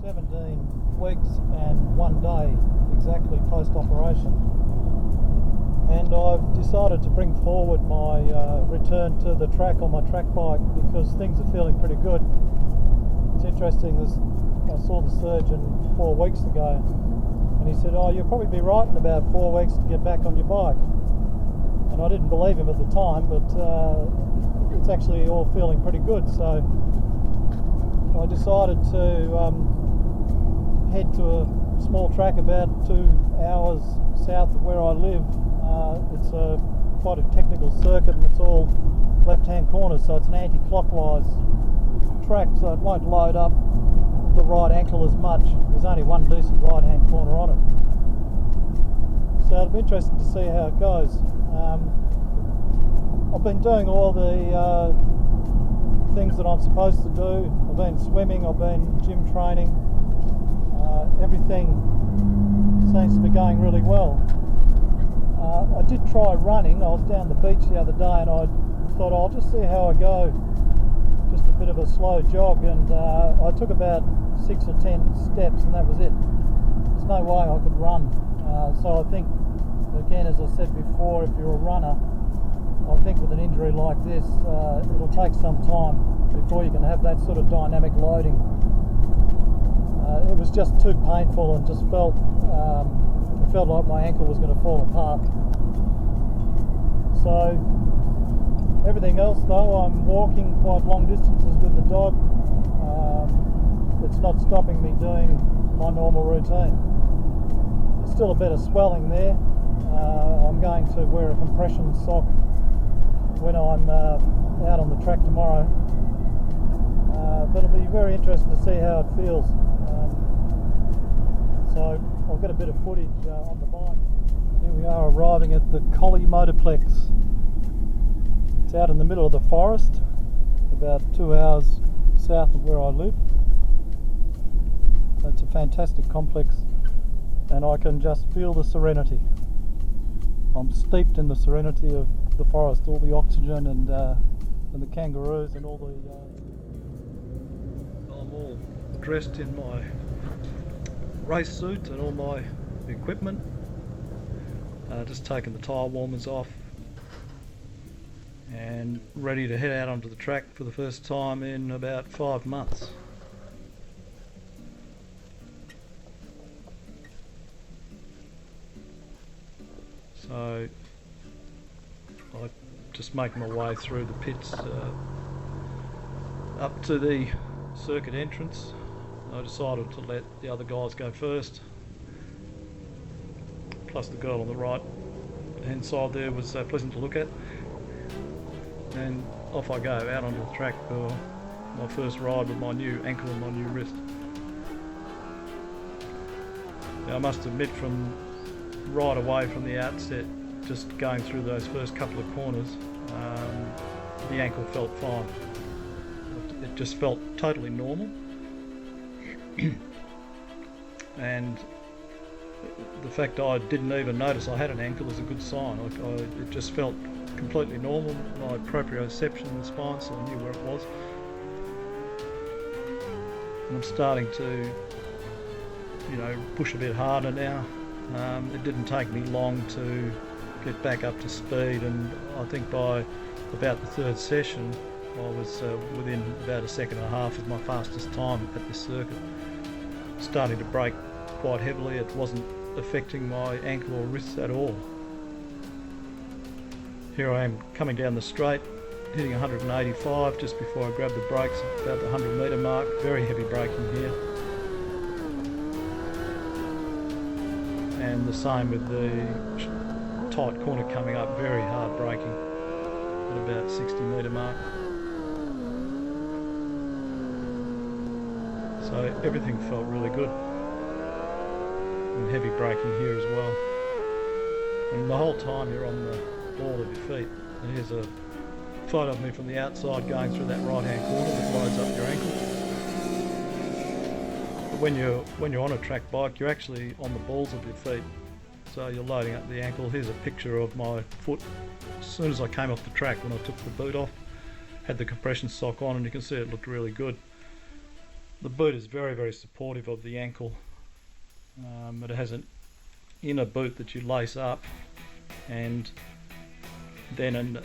17 weeks and 1 day exactly post-operation, and I've decided to bring forward my return to the track on my track bike because things are feeling pretty good. It's interesting, I saw the surgeon 4 weeks ago and he said, "Oh, you'll probably be right in about 4 weeks to get back on your bike." And I didn't believe him at the time, but it's actually all feeling pretty good. So I decided to head to a small track about 2 hours south of where I live. It's quite a technical circuit and it's all left-hand corners, so it's an anti-clockwise track, so it won't load up the right ankle as much. There's only one decent right-hand corner on it. So it'll be interesting to see how it goes. I've been doing all the things that I'm supposed to do. I've been swimming, I've been gym training. Everything seems to be going really well. I did try running. I was down the beach the other day and I thought I'll just see how I go. Just a bit of a slow jog, and I took about 6 or 10 steps and that was it. There's no way I could run. So I think, again, as I said before, if you're a runner, I think with an injury like this, it'll take some time before you can have that sort of dynamic loading. It was just too painful and just felt it felt like my ankle was going to fall apart. So everything else though, I'm walking quite long distances with the dog. It's not stopping me doing my normal routine. There's still a bit of swelling there. I'm going to wear a compression sock when I'm out on the track tomorrow. But it'll be very interesting to see how it feels. So I'll get a bit of footage on the bike. Here we are arriving at the Collie Motorplex. It's out in the middle of the forest, about 2 hours south of where I live. It's a fantastic complex and I can just feel the serenity. I'm steeped in the serenity of the forest, all the oxygen and the kangaroos and all the... I'm all dressed in my race suit and all my equipment. Just taking the tyre warmers off and ready to head out onto the track for the first time in about 5 months. So I just make my way through the pits up to the circuit entrance. I decided to let the other guys go first, plus the girl on the right hand side there was pleasant to look at, and off I go out onto the track for my first ride with my new ankle and my new wrist. Now I must admit, from right away from the outset, just going through those first couple of corners, the ankle felt fine. It just felt totally normal. And the fact I didn't even notice I had an ankle is a good sign. It just felt completely normal. My proprioception in the spine, so I knew where it was. And I'm starting to, push a bit harder now. It didn't take me long to get back up to speed, and I think by about the third session I was within about a second and a half of my fastest time at this circuit. Starting to brake quite heavily. It wasn't affecting my ankle or wrists at all. Here I am coming down the straight, hitting 185 just before I grab the brakes at about the 100 metre mark. Very heavy braking here. And the same with the tight corner coming up, very hard braking at about 60 metre mark. So everything felt really good, and heavy braking here as well. And the whole time you're on the ball of your feet. And here's a photo of me from the outside going through that right hand corner that loads up your ankle. But when you're on a track bike, you're actually on the balls of your feet, so you're loading up the ankle. Here's a picture of my foot as soon as I came off the track, when I took the boot off, had the compression sock on, and you can see it looked really good. The boot is very, very supportive of the ankle. It has an inner boot that you lace up, and then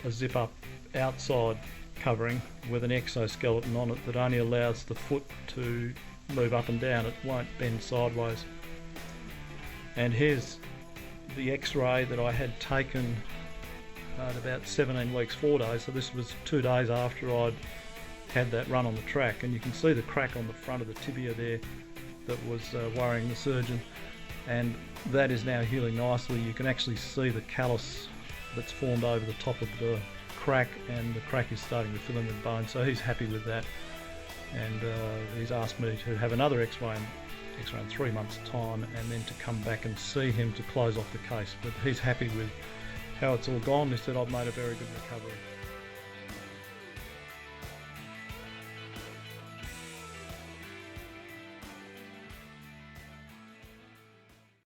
a zip up outside covering with an exoskeleton on it that only allows the foot to move up and down. It won't bend sideways. And here's the x-ray that I had taken at about 17 weeks 4 days, so this was 2 days after I'd had that run on the track, and you can see the crack on the front of the tibia there that was worrying the surgeon, and that is now healing nicely. You can actually see the callus that's formed over the top of the crack, and the crack is starting to fill in with bone, so he's happy with that. And he's asked me to have another x-ray in 3 months time, and then to come back and see him to close off the case. But he's happy with how it's all gone. He said, I've made a very good recovery.